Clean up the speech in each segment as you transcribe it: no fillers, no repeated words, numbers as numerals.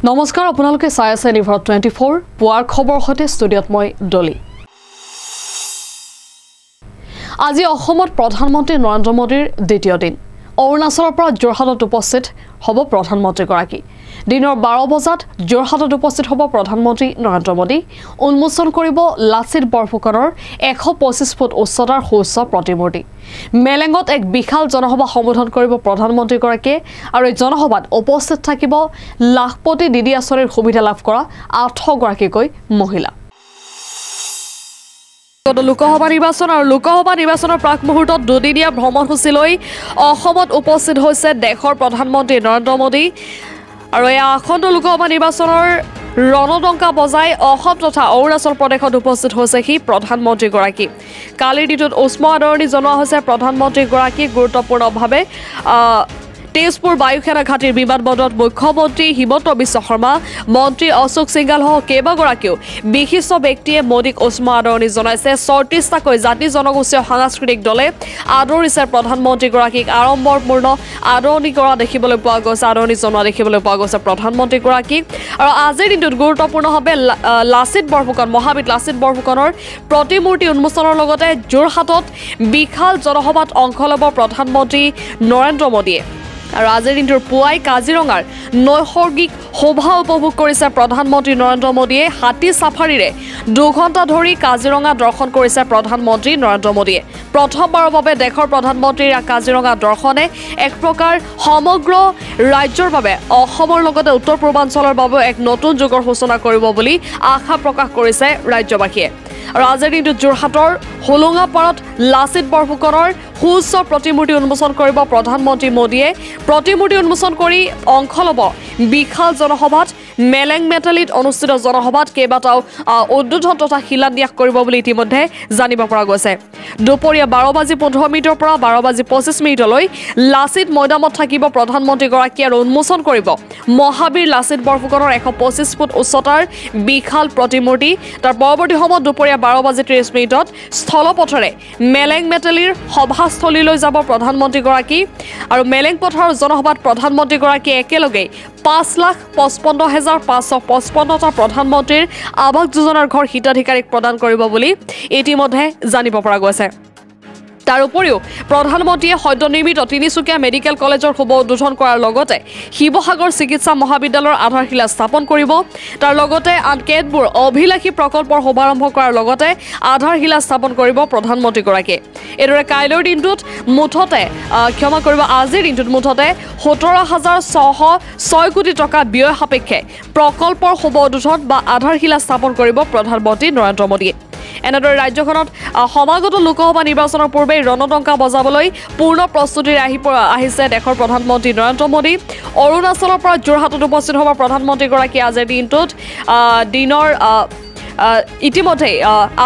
নমস্কাৰ আপোনালোকে চাই আছে নিউজ 24 পুৱাৰ খবৰ হতে ষ্টুডিঅত মই ডলি আজি অসমত প্ৰধানমন্ত্ৰী নৰেন্দ্ৰ মোদীৰ দ্বিতীয় দিন অৰুণাচলৰ পৰা যোৰহাটত উপস্থিত হ'ব প্ৰধানমন্ত্ৰী গৰাকী দিনৰ 12 বজাত যোৰহাটত উপস্থিত হ'ব প্ৰধানমন্ত্ৰী নৰেন্দ্ৰ মোদী উন্মোচন কৰিব লাচিত বৰফুকনৰ 125 ফুট উচ্চতাৰ সুউচ্চ প্ৰতিমূৰ্তি মেলেংগত এক বিশাল জনসভা সম্বোধন কৰিব প্ৰধানমন্ত্ৰী গৰাকীয়ে আৰু এই জনসভাত উপস্থিত থাকিব লাখপতি দিদি আঁচনিৰ সুবিধা লাভ কৰা 8 গৰাকীকৈ মহিলা লোকসভা নিৰ্বাচন আৰু লোকসভা নিৰ্বাচনৰ প্ৰাক মুহূৰ্তত দুদিনীয়া ভ্ৰমণসূচী লৈ অসমত উপস্থিত হৈছে দেশৰ প্ৰধানমন্ত্ৰী নৰেন্দ্ৰ মোদী আৰু এই আসন্ন লোকসভা নিৰ্বাচনৰ ৰণডংকা বজাই অসম তথা অৰুণাচল প্ৰদেশত উপস্থিত হৈছে হি প্ৰধানমন্ত্ৰী গৰাকী কালিৰ দিনটোত উষ্ম আদৰণি জনোৱা হৈছে প্ৰধানমন্ত্ৰী গৰাকী গুৰুত্বপূৰ্ণভাৱে তেজপুৰ বায়ুসেনা ঘাটিৰ বিমানবন্দৰত মুখ্যমন্ত্ৰী হিমন্ত বিশ্ব শৰ্মা মন্ত্ৰী অশোক সিংঘাল সহ কেইবাগৰাকীও বিশিষ্ট ব্যক্তিয়ে মোদীক উষ্ম আদৰণি জনাইছে 34টাকৈ জাতি জনগোষ্ঠীয় সাংস্কৃতিক দলে আদৰিছে প্ৰধানমন্ত্ৰী গৰাকীক আড়ম্বৰপূৰ্ণ আদৰণি কৰা দেখিবলৈ পোৱা গৈছে আদৰণি জনোৱা দেখিবলৈ পোৱা গৈছে প্ৰধানমন্ত্ৰী গৰাকীক আৰু আজিৰ দিনটোত গুৰুত্বপূৰ্ণভাৱে লাচিত বৰফুকন মহাবীৰ লাচিত বৰফুকনৰ প্ৰতিমূৰ্তি উন্মোচনৰ লগতে যোৰহাটত বিশাল জনসভাত অংশ ল'ব প্ৰধানমন্ত্ৰী নৰেন্দ্ৰ মোদীয়ে আৰু আজিৰ দিনটোৰ পুৱাই কাজিৰঙাৰ নৈসৰ্গিক শোভা উপভোগ কৰিছে প্ৰধানমন্ত্ৰী নৰেন্দ্ৰ মোদীয়ে হাতী সাফাৰীৰে 2 ঘণ্টা ধৰি কাজিৰঙা দৰ্শন কৰিছে প্ৰধানমন্ত্ৰী নৰেন্দ্ৰ মোদীয়ে প্ৰথমবাৰৰ বাবে দেশৰ প্ৰধানমন্ত্ৰীৰ কাজিৰঙা দৰ্শনে এক প্ৰকাৰ সমগ্ৰ ৰাজ্যৰ বাবে অসমৰ লগতে উত্তৰ পূৰ্বাঞ্চলৰ বাবে এক নতুন যুগৰ সূচনা কৰিব বুলি আশা প্ৰকাশ কৰিছে ৰাজ্যবাসীয়ে আৰু আজিৰ দিনটোত যোৰহাটৰ হোলোঙাপাৰত লাচিত বৰফুকনৰ সুউচ্চ প্ৰতিমূৰ্তি উন্মোচন কৰিব প্ৰধানমন্ত্ৰী মোদীয়ে প্ৰতিমূৰ্তি উন্মোচন কৰি অংশ ল'ব বিশাল জনসভাত মেলেং মেটালিত অনুষ্ঠিত জনসভাত কেইবাটাও উদ্বোধন তথা শিলান্যাস কৰিব বুলি ইতিমধ্যে জানিব পৰা গৈছে দুপৰীয়া 12:15 পৰা 12:25 লাচিত মৈদামত থাকিব প্ৰধানমন্ত্ৰী গৰাকী আৰু উন্মোচন কৰিব মহাবীৰ লাচিত বৰফুকনৰ 125 ফুট উচ্চতাৰ বিশাল প্ৰতিমূৰ্তি তাৰ পৰৱৰ্তী সময়ত দুপৰীয়া 12:30 স্থলপথৰে মেলেং মেটালিৰ সভাস্থলীলৈ যাব প্ৰধানমন্ত্ৰী গৰাকী আৰু মেলেং পথাৰৰ জনসভাত প্ৰধানমন্ত্ৰী গৰাকী একেলগে 5,55,555টা প্ৰধানমন্ত্ৰীৰ আৱাস যোজনাৰ ঘৰ হিতাধিকাৰীক প্ৰদান কৰিব বুলি ইতিমধ্যে জানিব পৰা গৈছে তাৰ উপৰিও প্ৰধানমন্ত্ৰীয়ে সদ্যনিৰ্মিত তিনিচুকীয়া মেডিকেল কলেজৰ শুভ উদ্বোধন কৰাৰ লগতে শিৱসাগৰ চিকিৎসা মহাবিদ্যালয়ৰ আধাৰশিলা স্থাপন কৰিব তাৰ লগতে আন কেতবোৰ অভিলাষী প্ৰকল্পৰ শুভাৰম্ভ কৰাৰ লগতে আধাৰশিলা স্থাপন কৰিব প্ৰধানমন্ত্ৰী গৰাকীয়ে এদৰে কাইলৈৰ দিনটোত মুঠতে আজিৰ দিনটোত মুঠতে 17,606 কোটি টকা ব্যয় সাপেক্ষে প্ৰকল্পৰ শুভ উদ্বোধন বা আধাৰশিলা স্থাপন কৰিব প্ৰধানমন্ত্ৰী নৰেন্দ্ৰ মোদীয়ে এনেদৰে ৰাজ্যখনত সমাগত লোকসভা নিৰ্বাচনৰ পূৰ্বে ৰণডংকা বজাবলৈ পূৰ্ণ প্ৰস্তুতিৰে আহিছে দেশৰ প্ৰধানমন্ত্ৰী নৰেন্দ্ৰ মোদী অৰুণাচলৰ পৰা যোৰহাটত উপস্থিত হ'ব প্ৰধানমন্ত্ৰী গৰাকী আজিৰ দিনটোত দিনৰ ইতিমধ্যে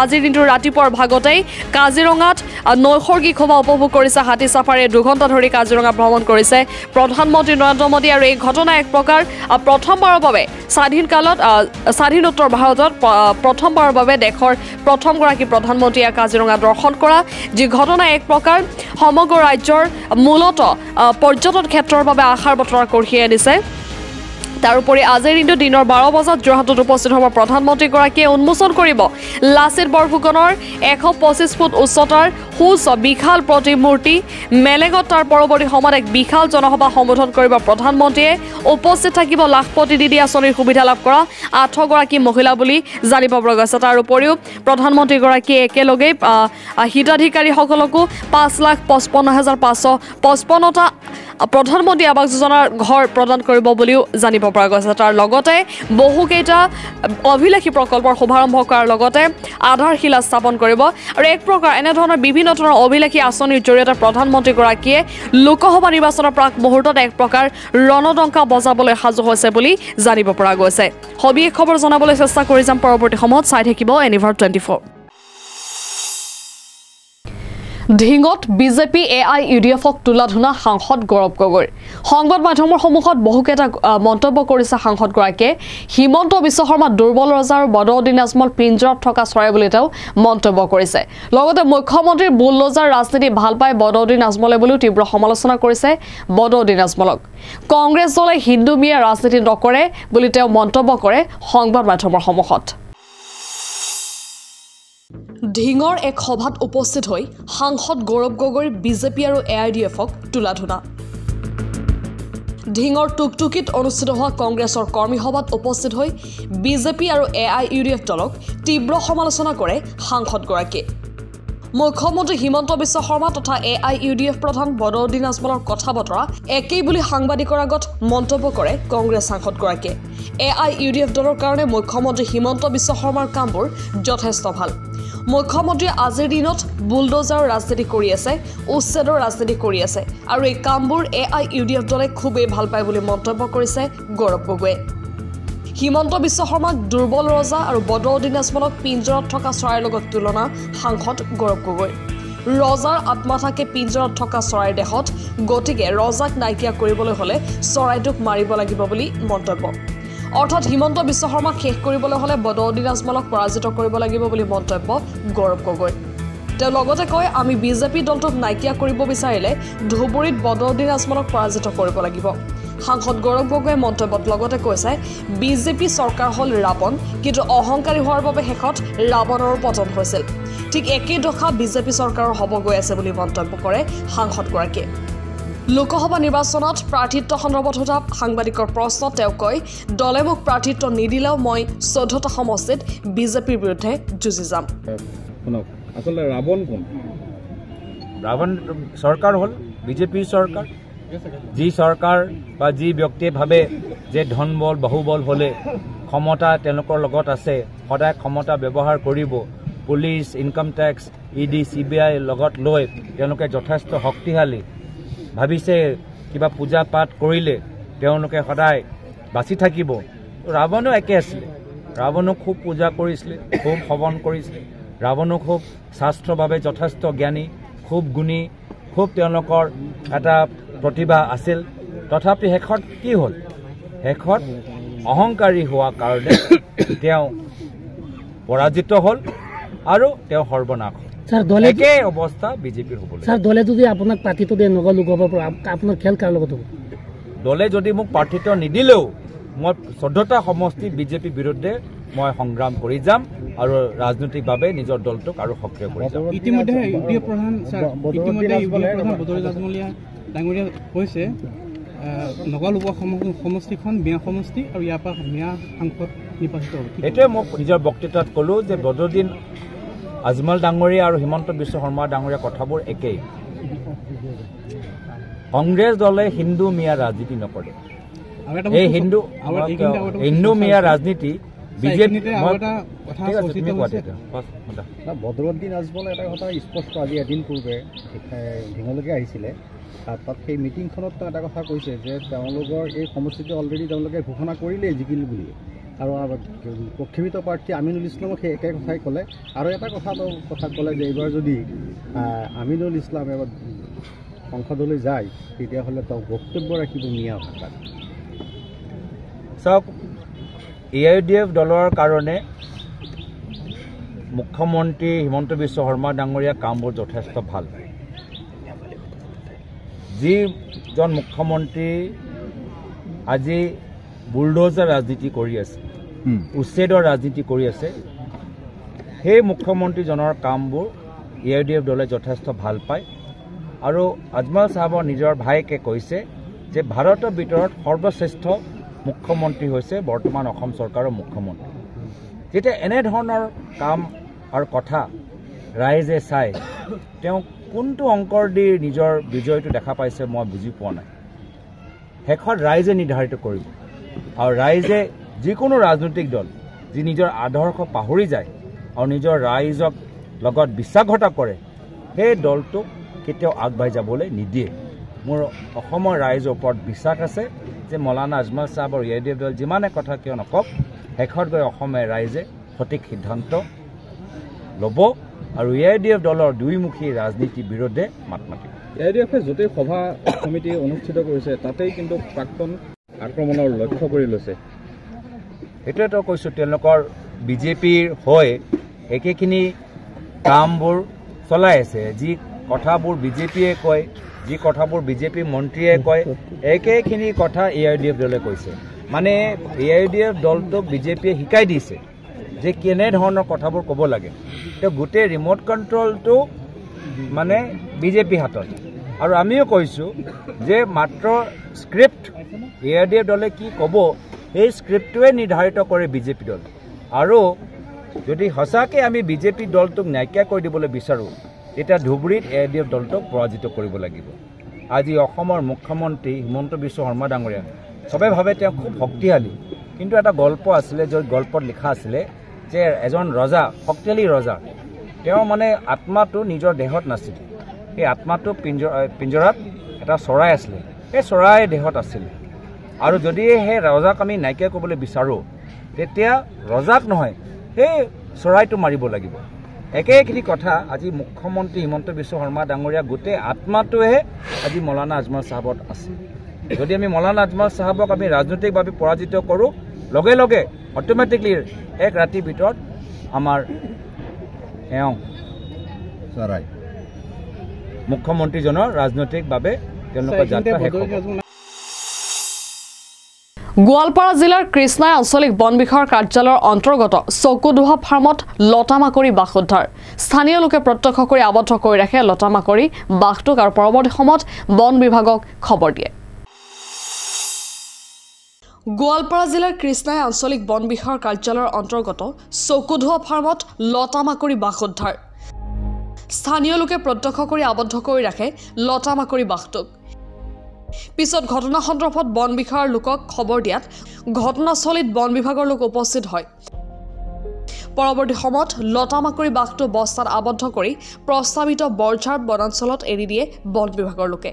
আজিৰ দিনটোৰ ৰাতিপুৱাৰ ভাগতেই কাজিৰঙাত নৈসৰ্গিক শোভা উপভোগ কৰিছে হাতী সাফাৰীয়ে 2 ঘণ্টা ধৰি কাজিৰঙা ভ্ৰমণ কৰিছে প্ৰধানমন্ত্ৰী নৰেন্দ্ৰ মোদী আৰু এই ঘটনা এক প্ৰকাৰ প্ৰথমবাৰৰ বাবে স্বাধীনোত্তৰ ভাৰতত প্ৰথমবাৰৰ বাবে দেশৰ প্ৰথমগৰাকী প্ৰধানমন্ত্ৰীয়ে কাজিৰঙা দৰ্শন কৰা যি ঘটনা এক প্ৰকাৰ সমগ্ৰ ৰাজ্যৰ মূলতঃ পৰ্যটন ক্ষেত্ৰৰ বাবে আশাৰ বতৰা কঢ়িয়াই আনিছে তাৰোপৰি আজিৰ দিনটো দিনৰ 12 বজাত যোৰহাটত উপস্থিত হ'ব প্ৰধানমন্ত্ৰী গৰাকীয়ে উন্মোচন কৰিব লাচিত বৰফুকনৰ 125 ফুট উচ্চতাৰ সুউচ্চ বিশাল প্ৰতিমূৰ্তি মেলেঙত তাৰ পৰৱৰ্তী সময়ত এক বিশাল জনসভা সম্বোধন কৰিব প্ৰধানমন্ত্ৰীয়ে উপস্থিত থাকিব লাখপতি দিদি আঁচনিৰ সুবিধা লাভ কৰা 8 গৰাকী মহিলা বুলি জানিব পৰা গৈছে তাৰ উপৰিও প্ৰধানমন্ত্ৰী গৰাকীয়ে একেলগে হিতাধিকাৰীসকলকো 5,55,555টা প্ৰধানমন্ত্ৰী আৱাস যোজনাৰ ঘৰ প্ৰদান কৰিব বুলিও জানিব পৰা গৈছে তাৰ লগতে বহুকেইটা অভিলাষী প্ৰকল্পৰ শুভাৰম্ভ কৰাৰ লগতে আধাৰশিলা স্থাপন কৰিব আৰু এক প্ৰকাৰ এনেধৰণৰ বিভিন্ন ধৰণৰ অভিলাষী আঁচনিৰ জৰিয়তে প্ৰধানমন্ত্ৰী গৰাকীয়ে লোকসভা নিৰ্বাচনৰ প্ৰাক মুহূৰ্তত এক প্ৰকাৰ ৰণডংকা বজাবলৈ সাজু হৈছে বুলি জানিব পৰা গৈছে সবিশেষ খবৰ জনাবলৈ চেষ্টা কৰি যাম পৰৱৰ্তী সময়ত চাই থাকিব নিউজ 24 ঢিঙত বিজেপি AIUDFক তুলাধুনা সাংসদ গৌৰৱ গগৈ সংবাদ মাধ্যমৰ সন্মুখত বহুকেইটা মন্তব্য কৰিছে সাংসদগৰাকীয়ে হিমন্ত বিশ্ব শৰ্মা দুৰ্বল ৰজা আৰু বদৰুদ্দিন আজমল পিঞ্জৰত থকা চৰাই বুলি তেওঁ মন্তব্য কৰিছে লগতে মুখ্যমন্ত্ৰীৰ বুলডোজাৰ ৰাজনীতি ভাল পায় বদৰুদ্দিন আজমলে বুলিও তীব্ৰ সমালোচনা কৰিছে বদৰুদ্দিন আজমলক কংগ্ৰেছ দলে হিন্দু মিয়া ৰাজনীতি নকৰে বুলি তেওঁ মন্তব্য কৰে সংবাদ মাধ্যমৰ সন্মুখত ঢিঙৰ এক সভাত উপস্থিত হৈ সাংসদ গৌৰৱ গগৈৰ বিজেপি আৰু AIUDFক তুলাধুনা ঢিঙৰ টুকটুকিত অনুষ্ঠিত হোৱা কংগ্ৰেছৰ কৰ্মী সভাত উপস্থিত হৈ বিজেপি আৰু AIUDF দলক তীব্ৰ সমালোচনা কৰে সাংসদগৰাকীয়ে মুখ্যমন্ত্ৰী হিমন্ত বিশ্ব শৰ্মা তথা AIUDF প্ৰধান বদৰুদ্দিন আজমলৰ কথা বতৰা একেই বুলি সাংবাদিকৰ আগত মন্তব্য কৰে কংগ্ৰেছ সাংসদগৰাকীয়ে AIUDF দলৰ কাৰণে মুখ্যমন্ত্ৰী হিমন্ত বিশ্ব শৰ্মাৰ কামবোৰ যথেষ্ট ভাল মুখ্যমন্ত্ৰীয়ে আজিৰ দিনত বুলডোজাৰৰ ৰাজনীতি কৰি আছে উচ্ছেদৰ ৰাজনীতি কৰি আছে আৰু এই কামবোৰ AIUDF দলে খুবেই ভাল পায় বুলি মন্তব্য কৰিছে গৌৰৱ গগৈয়ে হিমন্ত বিশ্ব শৰ্মাক দুৰ্বল ৰজা আৰু বদৰুদ্দিন আজমলক পিঞ্জৰত থকা চৰাইৰ লগত তুলনা সাংসদ গৌৰৱ গগৈ ৰজাৰ আত্মা থাকে পিঞ্জৰত থকা চৰাইৰ দেহত গতিকে ৰজাক নাইকিয়া কৰিবলৈ হ'লে চৰাইটোক মাৰিব লাগিব বুলি মন্তব্য অৰ্থাৎ হিমন্ত বিশ্ব শৰ্মাক শেষ কৰিবলৈ হ'লে বদৰুদ্দিন আজমলক পৰাজিত কৰিব লাগিব বুলি মন্তব্য গৌৰৱ গগৈ তেওঁ লগতে কয় আমি বিজেপি দলটোক নাইকিয়া কৰিব বিচাৰিলে ধুবুৰীত বদৰুদ্দিন আজমলক পৰাজিত কৰিব লাগিব সাংসদ গৌৰৱ গগৈয়ে মন্তব্যত লগতে কৈছে বিজেপি চৰকাৰ হ'ল ৰাৱণ কিন্তু অহংকাৰী হোৱাৰ বাবে শেষত ৰাৱণৰ পতন হৈছিল ঠিক একেই দশা বিজেপি চৰকাৰৰ হ'ব গৈ আছে বুলি মন্তব্য কৰে সাংসদগৰাকীয়ে লোকসভা নিৰ্বাচনত প্ৰাৰ্থিত্ব সন্দৰ্ভত সোধা সাংবাদিকৰ প্ৰশ্নত তেওঁ কয় দলে মোক প্ৰাৰ্থিত্ব নিদিলেও মই 14টা সমষ্টিত বিজেপিৰ বিৰুদ্ধে যুঁজি যাম আসলে ৰাৱণ কোন ৰাৱণ চৰকাৰ হ'ল বিজেপিৰ চৰকাৰ যি চৰকাৰ বা যি ব্যক্তিয়ে ভাবে যে ধনবল বাহুবল হ'লে ক্ষমতা তেওঁলোকৰ লগত আছে সদায় ক্ষমতা ব্যৱহাৰ কৰিব police income tax ED CBI লগত লৈ তেওঁলোকে যথেষ্ট শক্তিশালী ভাবিছে কিবা পূজা পাঠ কৰিলে তেওঁলোকে সদায় বাচি থাকিব ৰাৱণো একে আছিল ৰাৱণো খুব পূজা কৰিছিল খুব হৱন কৰিছিল ৰাৱণো খুব শাস্ত্ৰৰ বাবে যথেষ্ট জ্ঞানী খুব গুণী খুব তেওঁলোকৰ এটা প্ৰতিভা আছিল তথাপি শেষত কি হ'ল শেষত অহংকাৰী হোৱা কাৰণে তেওঁ পৰাজিত হ'ল আৰু তেওঁ সৰ্বনাশ স্যাৰ দলে একে অৱস্থা বিজেপিৰ হ'ব স্যাৰ দলে যদি আপোনাক পাৰ্টিটো দিয়ে নগল লোকসভাৰ পৰা আপোনাৰ খেল কাৰ লগত হ'ব দলে যদি মোক প্ৰাৰ্থিত্ব নিদিলেও মই 14টা সমষ্টি বিজেপি বিৰুদ্ধে মই সংগ্ৰাম কৰি যাম আৰু ৰাজনৈতিকভাৱে নিজৰ দলটোক আৰু সক্ৰিয় কৰি যাম ইতিমধ্যে ইউডিএফ প্ৰধান বদৰুদ্দিন আজমলীয়া ডাঙৰীয়া কৈছে নগল উপ সমষ্টিখন মিয়া সমষ্টি আৰু ইয়াৰ পৰা মিয়া সাংসদ নিৰ্বাচিত হ'ব এইটোৱে মই নিজৰ বক্তৃতাত ক'লো যে বদৰুদ্দিন আজমল ডাঙৰীয়া আৰু হিমন্ত বিশ্ব শৰ্মা ডাঙৰীয়া কথাবোৰ একেই কংগ্ৰেছ দলে হিন্দু মিয়া ৰাজনীতি নকৰে এই হিন্দু মিয়া ৰাজনীতি বদৰুদ্দিন আজমলে এটা কথা স্পষ্ট আজি এদিন পূৰ্বে ঢিঙলৈকে আহিছিলে তাত সেই মিটিংখনত এটা কথা কৈছে যে তেওঁলোকৰ এই সমষ্টিটো অলৰেডি তেওঁলোকে ঘোষণা কৰিলেই জিকিল বুলি আৰু প্ৰক্ষেপিত প্ৰাৰ্থী আমিনুল ইছলামক সেই একে কথাই ক'লে আৰু এটা কথা ক'লে যে এইবাৰ যদি আমিনুল ইছলাম এবাৰ সংসদলৈ যায় তেতিয়াহ'লে তেওঁ বক্তব্য ৰাখিব মিয়া ভাষাত চাওক AIUDF দলৰ কাৰণে মুখ্যমন্ত্ৰী হিমন্ত বিশ্ব শৰ্মা ডাঙৰীয়া কামবোৰ যথেষ্ট ভাল যিজন মুখ্যমন্ত্ৰী আজি বুলডোজাৰ ৰাজনীতি কৰি আছে উচ্ছেদৰ ৰাজনীতি কৰি আছে সেই মুখ্যমন্ত্ৰীজনৰ কামবোৰ AIUDF দলে যথেষ্ট ভাল পায় আৰু আজমল চাহাবৰ নিজৰ ভাইকে কৈছে যে ভাৰতৰ ভিতৰত সৰ্বশ্ৰেষ্ঠ মুখ্যমন্ত্ৰী হৈছে বৰ্তমান অসম চৰকাৰৰ মুখ্যমন্ত্ৰী যেতিয়া এনেধৰণৰ কাম আৰু কথা ৰাইজে চাই তেওঁ কোনটো অংকৰ দি নিজৰ বিজয়টো দেখা পাইছে মই বুজি পোৱা নাই শেষত ৰাইজে নিৰ্ধাৰিত কৰিব আৰু ৰাইজে যিকোনো ৰাজনৈতিক দল যি নিজৰ আদৰ্শ পাহৰি যায় আৰু নিজৰ ৰাইজক লগত বিশ্বাসঘাত কৰে সেই দলটোক কেতিয়াও আগবাঢ়ি যাবলৈ নিদিয়ে মোৰ অসমৰ ৰাইজৰ ওপৰত বিশ্বাস আছে যে মৌলানা আজমল সাহেব আৰু AIUDF দল যিমানে কথা কিয় নকওক শেষত গৈ অসমীয়া ৰাইজে সঠিক সিদ্ধান্ত ল'ব আৰু AIDF দলৰ দুইমুখী ৰাজনীতিৰ বিৰুদ্ধে মাত মাতিব। AIDFে য'তেই সভা সমিতি অনুষ্ঠিত কৰিছে তাতেই কিন্তু প্ৰাক্তন আক্ৰমণৰ লক্ষ্য কৰি লৈছে। সেইটোৱেতো কৈছোঁ, তেওঁলোকৰ বিজেপিৰ হৈ একেখিনি কামবোৰ চলাই আছে। যি কথাবোৰ বিজেপিয়ে কয়, যি কথাবোৰ বিজেপি মন্ত্ৰীয়ে কয়, একেখিনি কথা AIDF দলে কৈছে। মানে AIDF দলটোক বিজেপিয়ে শিকাই দিছে যে কেনেধৰণৰ কথাবোৰ ক'ব লাগে। তো গোটেই ৰিম'ট কণ্ট্ৰলটো মানে বিজেপি হাতত। আৰু আমিও কৈছোঁ যে মাত্ৰ স্ক্ৰিপ্ট AIDF দলে কি ক'ব সেই স্ক্ৰিপ্টটোৱে নিৰ্ধাৰিত কৰে বিজেপি দল। আৰু যদি সঁচাকৈ আমি বিজেপি দলটোক নাইকিয়া কৰি দিবলৈ বিচাৰোঁ তেতিয়া ধুবুৰীত AIDF দলটোক পৰাজিত কৰিব লাগিব। আজি অসমৰ মুখ্যমন্ত্ৰী হিমন্ত বিশ্ব শৰ্মা ডাঙৰীয়া চবে ভাবে তেওঁ খুব শক্তিশালী, কিন্তু এটা গল্প আছিলে য'ত গল্পত লিখা আছিলে যে এজন ৰজা, শক্তিশালী ৰজা, তেওঁ মানে আত্মাটো নিজৰ দেহত নাছিল। সেই আত্মাটো পিঞ্জৰাত এটা চৰাই আছিলে, সেই চৰাই দেহত আছিল। আৰু যদি সেই ৰজাক আমি নাইকিয়া কৰিবলৈ বিচাৰোঁ তেতিয়া ৰজাক নহয় সেই চৰাইটো মাৰিব লাগিব। একেখিনি কথা আজি মুখ্যমন্ত্ৰী হিমন্ত বিশ্ব শৰ্মা ডাঙৰীয়া গোটেই আত্মাটোহে আজি মৌলানা আজমল চাহাবত আছে। যদি আমি মৌলানা আজমল চাহাবক আমি ৰাজনৈতিকভাৱে পৰাজিত কৰোঁ, লগে লগে অট'মেটিকলি এক ৰাতিৰ ভিতৰত আমাৰ চৰাই মুখ্যমন্ত্ৰীজনৰ ৰাজনৈতিকভাৱে তেওঁলোকৰ যাত্ৰা শেষ হ'ব। গোৱালপাৰা জিলাৰ কৃষ্ণাই আঞ্চলিক বন বিষয়াৰ কাৰ্যালয়ৰ অন্তৰ্গত চকুদোহা ফাৰ্মত লতা মাকৰি বাঘ উদ্ধাৰ। স্থানীয় লোকে প্ৰত্যক্ষ কৰি আবদ্ধ কৰি ৰাখে লতা মাকৰি বাঘটোক আৰু পৰৱৰ্তী সময়ত বন বিভাগক খবৰ দিয়ে। গোৱালপাৰা জিলাৰ কৃষ্ণাই আঞ্চলিক বন বিষয়াৰ কাৰ্যালয়ৰ অন্তৰ্গত চকুদোহা ফাৰ্মত লতা মাকৰি বাঘ উদ্ধাৰ। স্থানীয় লোকে প্ৰত্যক্ষ কৰি আবদ্ধ কৰি ৰাখে লতা মাকৰি বাঘটোক। পিছত ঘটনা সন্দৰ্ভত বন বিষয়াৰ লোকক খবৰ দিয়াত ঘটনাস্থলীত বন বিভাগৰ লোক উপস্থিত হয়। পৰৱৰ্তী সময়ত লতা মাকৰি বাঘটো বস্তাত আবদ্ধ কৰি প্ৰস্তাৱিত বৰঝাৰ বনাঞ্চলত এৰি দিয়ে বন বিভাগৰ লোকে।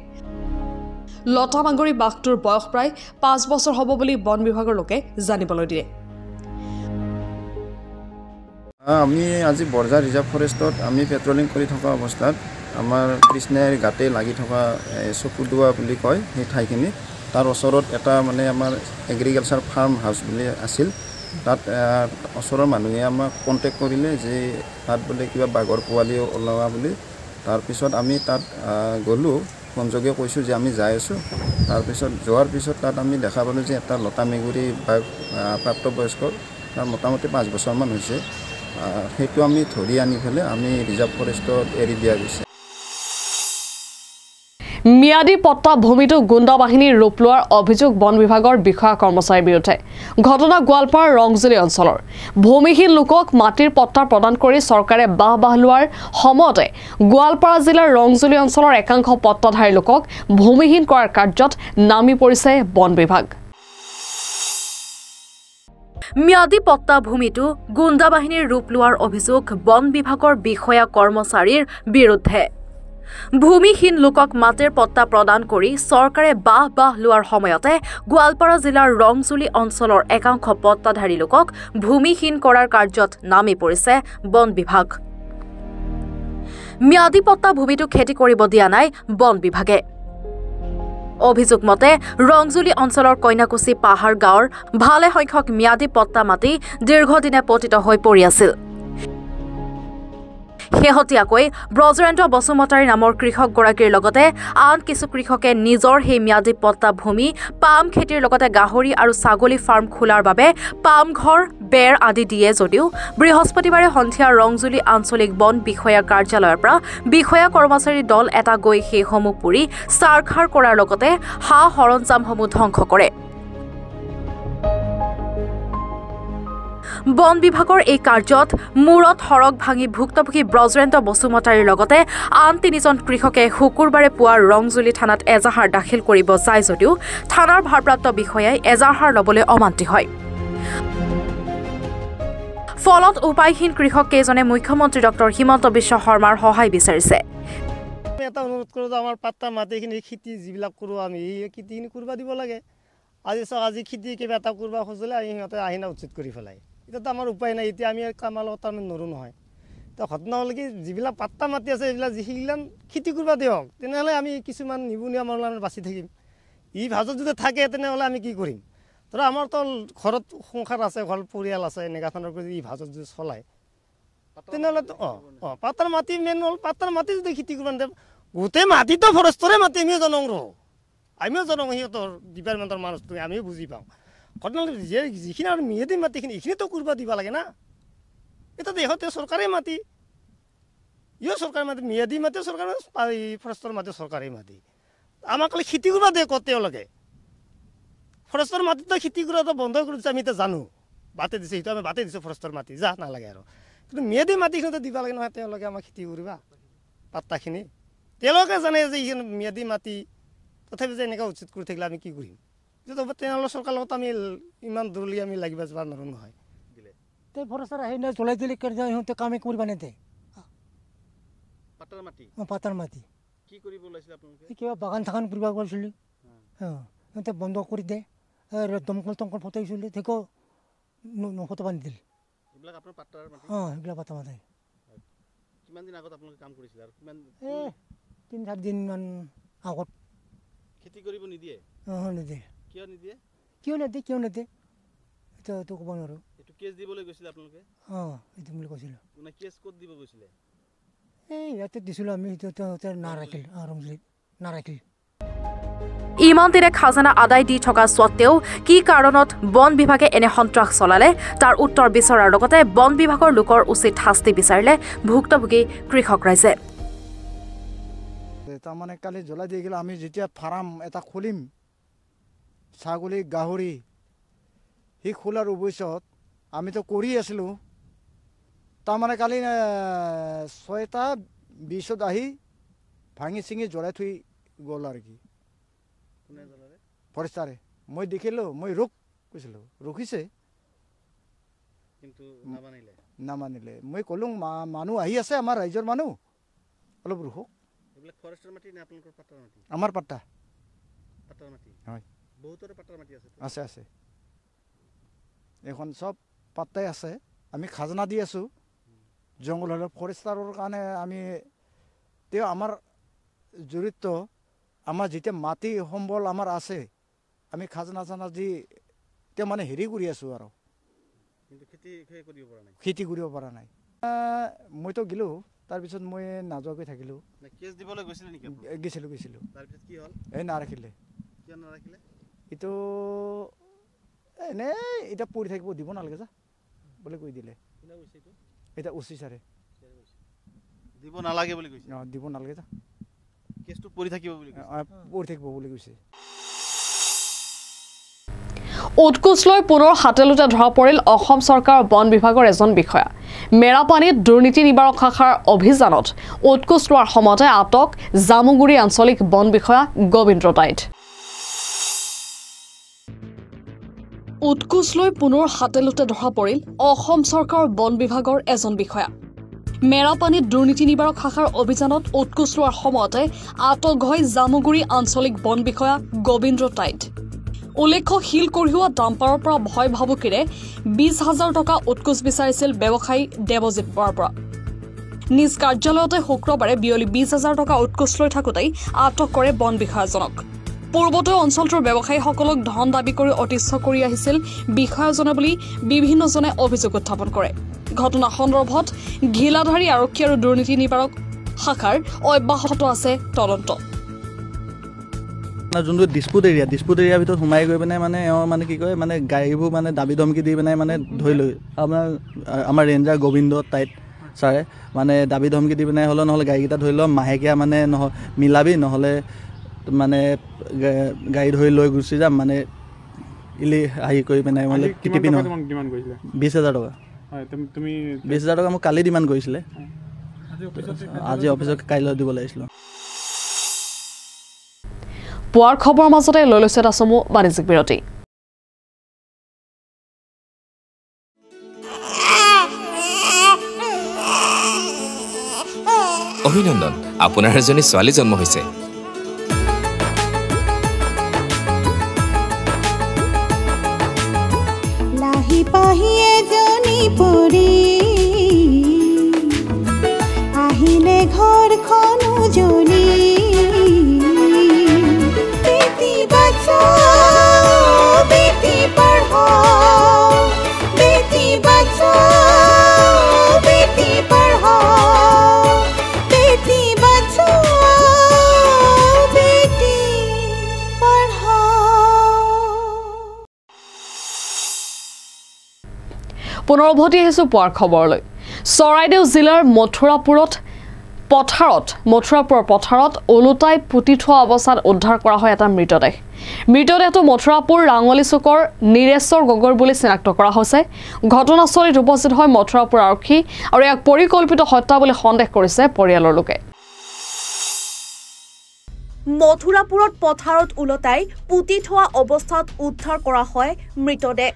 লতা মাকৰি বাঘটোৰ বয়স প্ৰায় 5 বছৰ হ'ব বুলি বন বিভাগৰ লোকে জানিবলৈ দিয়ে। আমি আজি বৰঝাৰ ৰিজাৰ্ভ ফৰেষ্টত আমি পেট্ৰলিং কৰি থকা অৱস্থাত আমাৰ কৃষ্ণাইৰ গাতে লাগি থকা চকুদোৱা বুলি কয় সেই ঠাইখিনি, তাৰ ওচৰত এটা মানে আমাৰ এগ্ৰিকালচাৰ ফাৰ্ম হাউচ বুলি আছিল। তাত ওচৰৰ মানুহে আমাক কণ্টেক্ট কৰিলে যে তাত বোলে কিবা বাঘৰ পোৱালি ওলোৱা বুলি। তাৰপিছত আমি তাত গ'লোঁ, ফোনযোগে কৈছোঁ যে আমি যাই আছোঁ। তাৰপিছত যোৱাৰ পিছত তাত আমি দেখা পালোঁ যে এটা লতা মেকুৰী বাঘ প্ৰাপ্তবয়স্কৰ, তাৰ মোটামুটি 5 বছৰমান হৈছে। সেইটো আমি ধৰি আনি পেলাই আমি ৰিজাৰ্ভ ফৰেষ্টত এৰি দিয়া গৈছে। ম্যাদী পট্টা ভূমিটো গুণ্ডা বাহিনীৰ ৰূপ লোৱাৰ অভিযোগ বন বিভাগৰ বিষয়া কৰ্মচাৰীৰ বিৰুদ্ধে। ঘটনা গোৱালপাৰাৰ ৰংজুলি অঞ্চলৰ ভূমিহীন লোকক মাটিৰ পট্টা প্ৰদান কৰি চৰকাৰে বাহ লোৱাৰ সময়তে গোৱালপাৰা জিলাৰ ৰংজুলি অঞ্চলৰ একাংশ পট্টাধাৰী লোকক ভূমিহীন কৰাৰ কাৰ্যত নামি পৰিছে বন বিভাগ। ম্যাদী পট্টা ভূমিটো গুণ্ডা বাহিনীৰ ৰূপ লোৱাৰ অভিযোগ বন বিভাগৰ বিষয়া কৰ্মচাৰীৰ বিৰুদ্ধে। ভূমিহীন লোকক মাটিৰ পট্টা প্ৰদান কৰি চৰকাৰে বাহ লোৱাৰ সময়তে গোৱালপাৰা জিলাৰ ৰংজুলি অঞ্চলৰ একাংশ পট্টাধাৰী লোকক ভূমিহীন কৰাৰ কাৰ্যত নামি পৰিছে বন বিভাগ। ম্যাদী পট্টা ভূমিটো খেতি কৰিব দিয়া নাই বন বিভাগে। অভিযোগ মতে ৰংজুলি অঞ্চলৰ কইনাকুছি পাহাৰ গাঁৱৰ ভালে সংখ্যক ম্যাদী পট্টা মাটি দীৰ্ঘদিনে পতিত হৈ পৰি আছিল। শেহতীয়াকৈ ব্ৰজেন্দ্ৰ বসুমতাৰী নামৰ কৃষকগৰাকীৰ লগতে আন কিছু কৃষকে নিজৰ সেই ম্যাদী পট্টা ভূমি পাম খেতিৰ লগতে গাহৰি আৰু ছাগলী ফাৰ্ম খোলাৰ বাবে পাম ঘৰ বেৰ আদি দিয়ে যদিও বৃহস্পতিবাৰে সন্ধিয়া ৰংজুলি আঞ্চলিক বন বিষয়া কাৰ্যালয়ৰ পৰা বিষয়া কৰ্মচাৰীৰ দল এটা গৈ সেইসমূহ পুৰি চাৰখাৰ কৰাৰ লগতে সা সৰঞ্জামসমূহ ধ্বংস কৰে। বন বিভাগৰ এই কাৰ্যত মূৰত সৰগ ভাঙি ভুক্তভোগী ব্ৰজেন্দ্ৰ বসুমতাৰীৰ লগতে আন 3জন কৃষকে শুকুৰবাৰে পুৱা ৰংজুলি থানাত এজাহাৰ দাখিল কৰিব যায় যদিও থানাৰ ভাৰপ্ৰাপ্ত বিষয়াই এজাহাৰ ল'বলৈ অমান্তি হয়। ফলত উপায়হীন কৃষক কেইজনে মুখ্যমন্ত্ৰী ডক্টৰ হিমন্ত বিশ্ব শৰ্মাৰ সহায় বিচাৰিছে। এটা অনুৰোধ কৰোঁ যে আমাৰ পাট্টা মাটিখিনি খেতি যিবিলাক কৰোঁ আমি এই খেতিখিনি কৰিব দিব লাগে। আজি চাওক, আজি খেতি কিবা এটা কৰিব খুজিলে সিহঁতে আহিনা উচ্ছেদ কৰি পেলাই। এতিয়াতো আমাৰ উপায় নাই, এতিয়া আমি কামাৰ লগত আমি নৰোঁ নহয়। তো ঘটনা হ'ল কি যিবিলাক পাত্তা মাটি আছে এইবিলাক যিগিলান খেতি কৰিব দিয়ক তেনেহ'লে আমি কিছুমান নিবনুৱা মানুহ বাচি থাকিম ই ভাজত যদি থাকে তেনেহ'লে আমি কি কৰিম ধৰা আমাৰতো ঘৰত সংসাৰ আছে ঘৰ পৰিয়াল আছে এনেকুৱা ধৰণৰ কৰি ই ভাজত যদি চলায় তেনেহ'লে পাত্তাৰ মাটি মেইন হ'ল পাত্তাৰ মাটি যদি খেতি কৰিব নিদিয়ে গোটেই মাটিতো ফৰেষ্টৰে মাটি আমিও জনং সিহঁতৰ ডিপাৰ্টমেণ্টৰ মানুহটো আমিও বুজি পাওঁ ঘটনা যিখিনি আৰু মিয়েদি মাটিখিনি এইখিনিতো কৰিব দিব লাগে না এটা দেশতে চৰকাৰে মাটি ইও চৰকাৰী মাটি মিয়াদি মাটি চৰকাৰে ফৰেষ্টৰ মাটি চৰকাৰী মাটি আমাক খালি খেতি কৰিব দিয়ে ক'ত তেওঁলোকে ফৰেষ্টৰ মাটিতো খেতি কৰাটো বন্ধ কৰি দিছে আমি এতিয়া জানো বাটে দিছে সেইটো আমি বাটে দিছোঁ ফৰেষ্টৰ মাটি যা নালাগে আৰু কিন্তু মিয়াদি মাটিখিনিতো দিব লাগে নহয় তেওঁলোকে আমাক খেতি কৰিবা পাত্তাখিনি তেওঁলোকে জানে যে এইখিনি মিয়াদি মাটি তথাপি যে এনেকুৱা উচিত কৰি থাকিলে আমি কি কৰিম যিহেতু তেনেহ'লে চৰকাৰৰ লগত আমি ইমান দূৰলৈ আমি লাগিব যাব নোৱাৰোঁ নহয় তে ফৰেষ্টৰ আহি জ্বলাই দিলে সিহঁতে কামে কৰিব নেদে পাতাৰ মাটি কি কৰিব ওলাইছিল আপোনালোকে কিবা বাগান থাগান কৰিব গৈছিলোঁ সিহঁতে বন্ধ কৰি দে দমকল টমকল ফটাইছিলে তেকো নফটাব নিদিল এইবিলাক আপোনাৰ পাত্তাৰ মাটি সেইবিলাক পাত্তা মাটি কিমান দিন আগত আপোনালোকে কাম কৰিছিল আৰু কিমান 3-4 দিনমান আগত খেতি কৰিব নিদিয়ে নিদিয়ে কিয় নিদিয়ে কিয় নিদিয়ে এইটো ক'ব নোৱাৰোঁ এইটো কেছ দিবলৈ গৈছিলে আপোনালোকে এইটো বুলি কৈছিলোঁ মানে কেছ ক'ত দিব গৈছিলে ইয়াতে দিছিলোঁ আমি নাৰাখিল ৰমজলিত নাৰাখিল ইমান দিনে খাজানা আদায় দি থকা স্বত্তেও কি কাৰণত বন বিভাগে এনে সন্ত্ৰাস চলালে তাৰ উত্তৰ বিচৰাৰ লগতে বন বিভাগৰ লোকৰ উচিত শাস্তি বিচাৰিলে ভুক্তভোগী কৃষক ৰাইজে তাৰমানে কালি জ্বলাই দি গ'লে আমি যেতিয়া ফাৰ্ম এটা খুলিম ছাগলী গাহৰি সেই খোলাৰ অৱশ্যত আমিতো কৰি আছিলোঁ তাৰমানে কালি 6:20 আহি ভাঙি চিঙি জ্বলাই থৈ গ'ল আৰু কি ফৰেষ্টাৰে মই দেখিলোঁ মই কৈছিলোঁ ৰখিছে কিন্তু নামানিলে মই ক'লোঁ মানুহ আহি আছে আমাৰ ৰাইজৰ মানুহ অলপ ৰখক এইবিলাক ফৰেষ্টৰ মাটি নে আপোনালোকৰ পাত্তাৰ মাটি আমাৰ পাত্তা মাটি হয় বহুতৰে পাত্তাৰ মাটি আছে এখন চব পাত্তাই আছে আমি খাজনা দি আছোঁ জংঘল হ'লে ফৰেষ্টাৰৰ কাৰণে আমি তেওঁ আমাৰ জড়িত আমাৰ যেতিয়া মাটি সম্বল আমাৰ আছে আমি খাজনা চাজনা দি তেওঁ মানে হেৰি কৰি আছোঁ আৰু কিন্তু খেতি কৰিব পৰা নাই মইতো গ'লোঁ তাৰপিছত মই নাযোৱাকৈ থাকিলোঁ কেছ দিবলৈ গৈছিলে নেকি গৈছিলোঁ তাৰপিছত কি হ'ল নাৰাখিলে কিয় নাৰাখিলে এইটো এনেই এতিয়া পৰি থাকিব দিব নালাগে যা বুলি কৈ দিলে এতিয়া উচি ছাৰে দিব নালাগে বুলি কৈছে দিব নালাগে যা কেছটো পৰি থাকিব বুলি কৈছে উৎকোচ লৈ পুনৰ হাতেলোতে ধৰা পৰিল অসম চৰকাৰৰ বন বিভাগৰ এজন বিষয়া মেৰাপানীত দুৰ্নীতি নিবাৰক শাখাৰ অভিযানত উৎকোচ লোৱাৰ সময়তে আটক জামুগুৰি আঞ্চলিক বন বিষয়া গোবিন্দ টাইট উৎকোচ লৈ পুনৰ হাতেলোতে ধৰা পৰিল অসম চৰকাৰৰ বন বিভাগৰ এজন বিষয়া মেৰাপানীত দুৰ্নীতি নিবাৰক শাখাৰ অভিযানত উৎকোচ লোৱাৰ সময়তে আটক হয় জামুগুৰি আঞ্চলিক বন বিষয়া গোবিন্দ টাইট উল্লেখ্য শিল কঢ়িওৱা ডাম্পাৰৰ পৰা ভয় ভাবুকিৰে 20,000 টকা উৎকোচ বিচাৰিছিল ব্যৱসায়ী দেৱজিৎ বৰাৰ পৰা নিজ কাৰ্যালয়তে শুক্ৰবাৰে বিয়লি 20,000 টকা উৎকোচ লৈ থাকোঁতেই আটক কৰে বন বিষয়াজনক পূৰ্বতে অঞ্চলটোৰ ব্যৱসায়ীসকলক ধন দাবী কৰি অতিষ্ঠ কৰি আহিছিল বিষয়াজনে বুলি বিভিন্নজনে অভিযোগ উত্থাপন কৰে ঘটনা সন্দৰ্ভত ঘিলাধাৰী আৰক্ষী আৰু দুৰ্নীতি নিবাৰক শাখাৰ অব্যাহত আছে তদন্ত যোনটো ডিছপুট এৰিয়াৰ ভিতৰত সোমাই গৈ পিনে মানে মানে কি কয় মানে গাড়ীবোৰ মানে দাবী ধমকি দি পিনে মানে ধৰি লৈ আমাৰ ৰেঞ্জাৰ গোবিন্দ টাইট ছাৰে মানে দাবী ধমকি দি পিনে হ'লে নহ'লে গাড়ীকেইটা ধৰি লওঁ মাহেকীয়া মানে মিলাবি নহ'লে মানে গাড়ী ধৰি লৈ গুচি যাম মানে হেৰি কৰি পিনে মানে টিপি 20,000 টকা 20,000 টকা মোক কালি ডিমাণ্ড কৰিছিলে আজি অফিচত কাইলৈ দিব লাগিছিল পুৱাৰ খবৰৰ মাজতে লৈ লৈছে এটা চমু বাণিজ্যিক বিৰতি অভিনন্দন আপোনাৰ এজনী ছোৱালী জন্ম হৈছে লাহি পাহি এজনী পৰি ঘৰখন উজলি বেটি বাঁচাও বেটি পঢ়াও বেটি বাঁচাও বেটি পঢ়াও বেটি বাঁচাও বেটি পঢ়াও। পুনৰ উভতি আহিছোঁ পুৱাৰ খবৰলৈ। চৰাইদেউ জিলাৰ মথুৰাপুৰৰ পথাৰত ওলোটাই পুতি থোৱা অৱস্থাত উদ্ধাৰ কৰা হয় এটা মৃতদেহ। মৃতদেহটো মথুৰাপুৰ ৰাঙলী চুকৰ নিৰেশ্বৰ গগৈৰ বুলি চিনাক্ত কৰা হৈছে। ঘটনাস্থলীত উপস্থিত হয় মথুৰাপুৰ আৰক্ষী আৰু ইয়াক পৰিকল্পিত হত্যা বুলি সন্দেহ কৰিছে পৰিয়ালৰ লোকে। মথুৰাপুৰত পথাৰত ওলোটাই পুতি থোৱা অৱস্থাত উদ্ধাৰ কৰা হয় মৃতদেহ।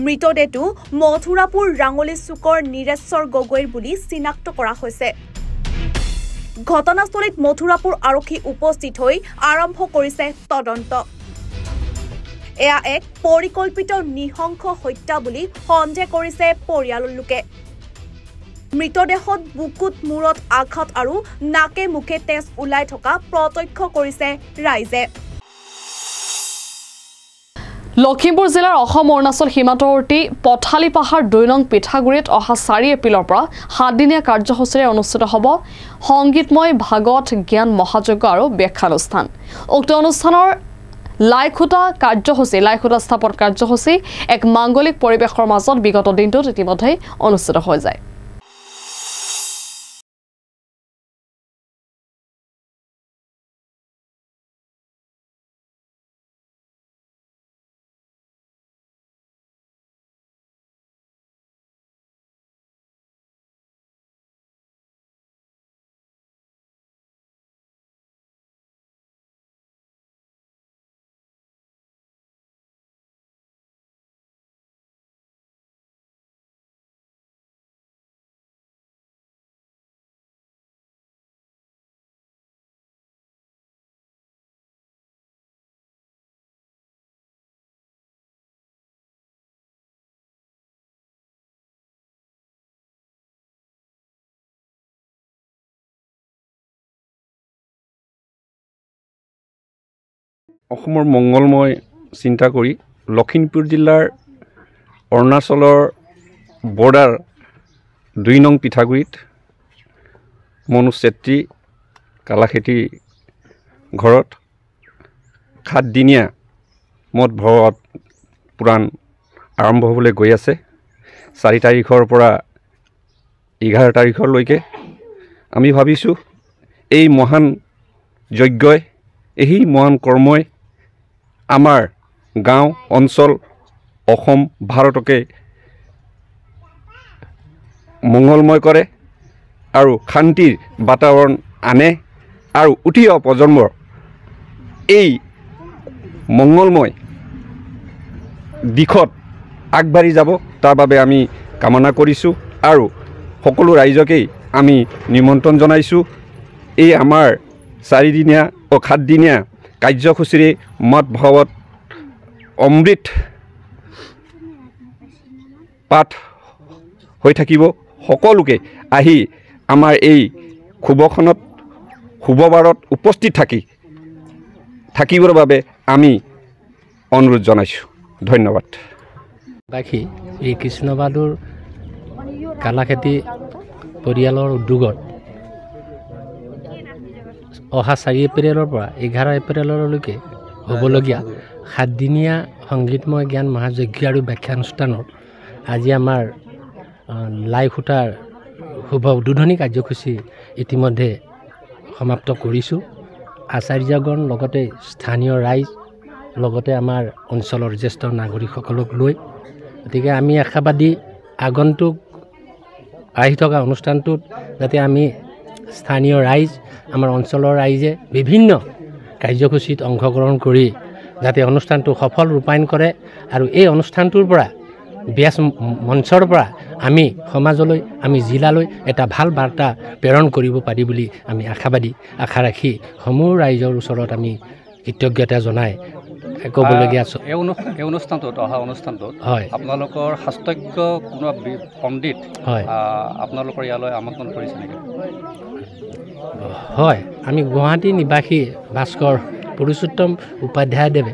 মৃতদেহটো মথুৰাপুৰ ৰাঙলী চুকৰ নিৰেশ্বৰ গগৈৰ বুলি চিনাক্ত কৰা হৈছে। ঘটনাস্থলীত মথুৰাপুৰ আৰক্ষী উপস্থিত হৈ আৰম্ভ কৰিছে তদন্ত। এয়া এক পৰিকল্পিত নিশংস হত্যা বুলি সন্দেহ কৰিছে পৰিয়ালৰ লোকে। মৃতদেহত বুকুত মূৰত আঘাত আৰু নাকে মুখে তেজ ওলাই থকা প্ৰত্যক্ষ কৰিছে ৰাইজে। লখিমপুৰ জিলাৰ অসম অৰুণাচল সীমান্তৱৰ্তী পথালি পাহাৰ ২ নং পিঠাগুৰিত অহা ৪ এপ্ৰিলৰ পৰা ৭দিনীয়া কাৰ্যসূচীৰে অনুষ্ঠিত হ'ব সংগীতময় ভাগৱত জ্ঞান মহাযজ্ঞ আৰু ব্যাখ্যানুষ্ঠান। উক্ত অনুষ্ঠানৰ লাইখুটা স্থাপন কাৰ্যসূচী এক মাংগলিক পৰিৱেশৰ মাজত বিগত দিনটোত ইতিমধ্যে অনুষ্ঠিত হৈ যায়। অসমৰ মংগলময় চিন্তা কৰি লখিমপুৰ জিলাৰ অৰুণাচলৰ বৰ্ডাৰ ২ নং পিঠাগুৰিত মনোজ চেত্ৰী কালাখেতিৰ ঘৰত ৭দিনীয়া মদ ভাগৱত পুৰাণ আৰম্ভ হ'বলৈ গৈ আছে। ৪ তাৰিখৰ পৰা 11 তাৰিখলৈকে আমি ভাবিছোঁ এই মহান যজ্ঞই এই মহান কৰ্মই আমাৰ গাঁও অঞ্চল অসম ভাৰতকে মংগলময় কৰে আৰু শান্তিৰ বাতাবৰণ আনে আৰু উঠি অহা প্ৰজন্মৰ এই মংগলময় দিশত আগবাঢ়ি যাব তাৰ বাবে আমি কামনা কৰিছোঁ আৰু সকলো ৰাইজকেই আমি নিমন্ত্ৰণ জনাইছোঁ। এই আমাৰ ৭দিনীয়া কাৰ্যসূচীৰে মদ ভাগৱত অমৃত পাঠ হৈ থাকিব। সকলোকে আহি আমাৰ এই শুভবাৰত উপস্থিত থাকিবৰ বাবে আমি অনুৰোধ জনাইছোঁ। ধন্যবাদ। বাকী এই কৃষ্ণবাদুৰ কালাখেতি পৰিয়ালৰ উদ্যোগত অহা ৪ এপ্ৰিলৰ পৰা 11 এপ্ৰিললৈকে হ'বলগীয়া ৭দিনীয়া সংগীতময় জ্ঞান মহাযজ্ঞ আৰু ব্যাখ্যানুষ্ঠানৰ আজি আমাৰ লাইখুটাৰ শুভ উদ্বোধনী কাৰ্যসূচী ইতিমধ্যে সমাপ্ত কৰিছোঁ। আচাৰ্যগণ লগতে স্থানীয় ৰাইজ লগতে আমাৰ অঞ্চলৰ জ্যেষ্ঠ নাগৰিকসকলক লৈ গতিকে আমি আশাবাদী আগন্তুক আহি থকা অনুষ্ঠানটোত যাতে আমি স্থানীয় ৰাইজ আমাৰ অঞ্চলৰ ৰাইজে বিভিন্ন কাৰ্যসূচীত অংশগ্ৰহণ কৰি যাতে অনুষ্ঠানটো সফল ৰূপায়ণ কৰে আৰু এই অনুষ্ঠানটোৰ পৰা ব্যাস মঞ্চৰ পৰা আমি সমাজলৈ আমি জিলালৈ এটা ভাল বাৰ্তা প্ৰেৰণ কৰিব পাৰি বুলি আমি আশা ৰাখি সমূহ ৰাইজৰ ওচৰত আমি কৃতজ্ঞতা জনাই ক'বলগীয়া আছে এই অনুষ্ঠানটোত অহা অনুষ্ঠানটোত হয় আপোনালোকৰ শাস্ত্ৰজ্ঞ কোনো পণ্ডিত হয় আপোনালোকৰ ইয়ালৈ আমন্ত্ৰণ কৰিছে নেকি হয় আমি গুৱাহাটী নিবাসী ভাস্কৰ পুৰুষোত্তম উপাধ্যায়দেৱে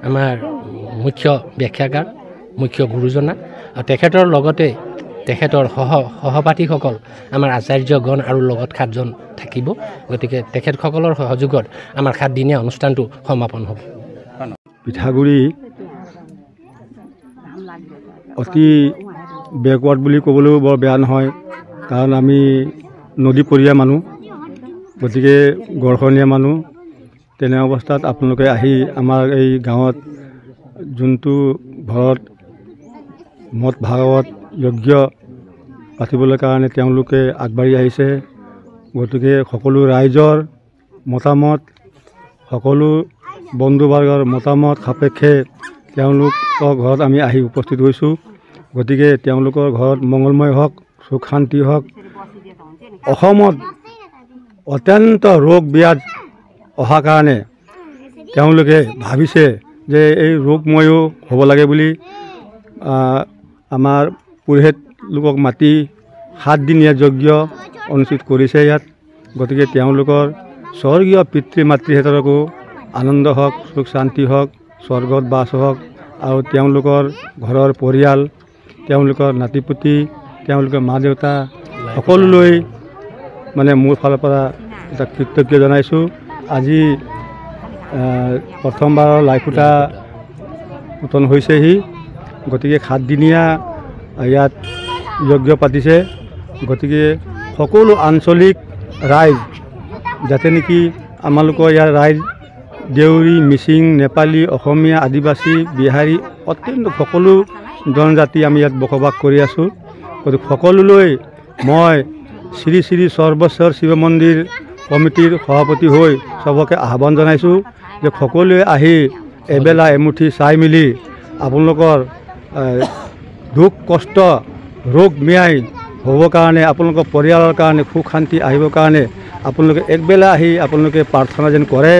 আমাৰ মুখ্য ব্যাখ্যাকাৰ মুখ্য গুৰুজনা আৰু তেখেতৰ লগতে তেখেতৰ সহপাঠীসকল আমাৰ আচাৰ্যগণ আৰু লগত 7জন থাকিব গতিকে তেখেতসকলৰ সহযোগত আমাৰ 7দিনীয়া অনুষ্ঠানটো সমাপন হ'ব পিঠাগুৰি অতি বেকৱাৰ্ড বুলি ক'বলৈও বৰ বেয়া নহয় কাৰণ আমি নদীপৰীয়া মানুহ গতিকে গড়খনীয়া মানুহ তেনে অৱস্থাত আপোনালোকে আহি আমাৰ এই গাঁৱত যোনটো ঘৰত মঠ ভাগৱত যজ্ঞ পাতিবলৈ কাৰণে তেওঁলোকে আগবাঢ়ি আহিছে গতিকে সকলো ৰাইজৰ মতামত সকলো বন্ধুবৰ্গৰ মতামত সাপেক্ষে তেওঁলোকৰ ঘৰত আমি আহি উপস্থিত হৈছোঁ গতিকে তেওঁলোকৰ ঘৰত মংগলময় হওক সুখ শান্তি হওক অসমত অত্যন্ত ৰোগ ব্যাধ অহাৰ কাৰণে তেওঁলোকে ভাবিছে যে এই ৰোগময়ো হ'ব লাগে বুলি আমাৰ পুৰোহিত লোকক মাতি 7দিনীয়া যজ্ঞ অনুষ্ঠিত কৰিছে ইয়াত গতিকে তেওঁলোকৰ স্বৰ্গীয় পিতৃ মাতৃহঁতকো আনন্দ হওক সুখ শান্তি হওক স্বৰ্গত বাস হওক আৰু তেওঁলোকৰ ঘৰৰ পৰিয়াল তেওঁলোকৰ নাতিপুতি তেওঁলোকৰ মা দেউতা সকলোলৈ মানে মোৰ ফালৰ পৰা এটা কৃতজ্ঞ জনাইছোঁ আজি প্ৰথমবাৰৰ লাইখুটা পতন হৈছেহি গতিকে 7দিনীয়া ইয়াত যজ্ঞ পাতিছে গতিকে সকলো আঞ্চলিক ৰাইজ যাতে নেকি আমালোকৰ ইয়াৰ ৰাইজ দেউৰী মিচিং নেপালী অসমীয়া আদিবাসী বিহাৰী অত্যন্ত সকলো জনজাতি আমি ইয়াত বসবাস কৰি আছোঁ গতিকে সকলোলৈ মই শ্ৰী শ্ৰী সৰ্বেশ্বৰ শিৱ মন্দিৰ কমিটিৰ সভাপতি হৈ সবকে আহ্বান জনাইছোঁ যে সকলোৱে আহি এবেলা এমুঠি চাই মিলি আপোনালোকৰ দুখ কষ্ট ৰোগ ম্যায় হ'বৰ কাৰণে আপোনালোকৰ পৰিয়ালৰ কাৰণে সুখ শান্তি আহিবৰ কাৰণে আপোনালোকে একবেলা আহি আপোনালোকে প্ৰাৰ্থনা যেন কৰে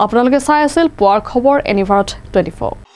আপোনালোকে চাই আছিল পুৱাৰ খবৰ এনিভাৰত 24